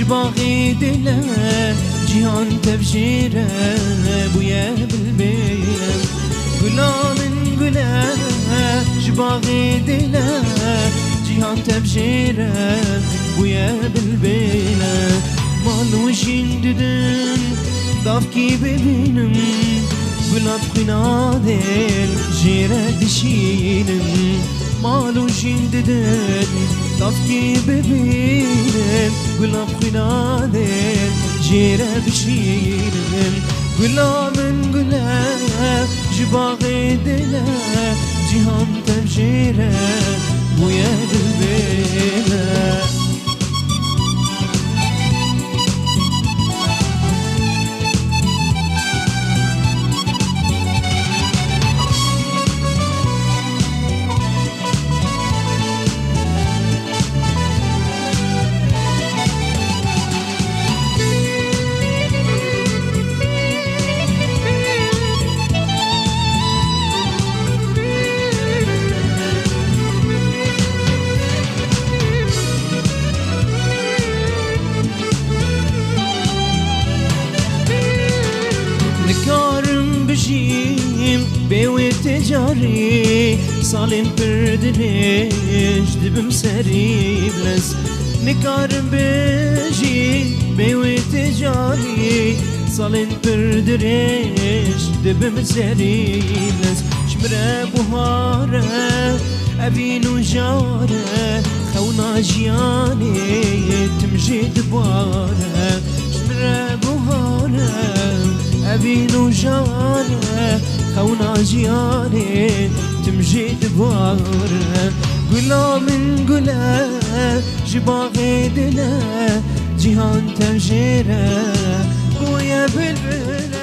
جباغي دله جهان تبجيره بويا بالبيل قلا من قلا جباغي دله جهان تبجيره بويا بالبيل مال وشين ددن دافكي ببينم قلا بخنا ديل جيره دشينم مال وشين ددن دافكي ببينم قلا بخنا ديل جيره بشينم قلا من قلا جباغي دله جهان تبجيره بويا بالبيله نكارم بجيم بيوي تجاري صالين بردريش دبم سري بلس نكارم بجيم بيوي تجاري صالين بردريش دبم سري بلس شمرة بهارة أبينو جارة خونا جياني تمجي دبارة شمرة بهارة أبينو جانه خونا جياني تمجي دبارة قلا من قلا جباغي دله جهان تبجيره بويا بالبلا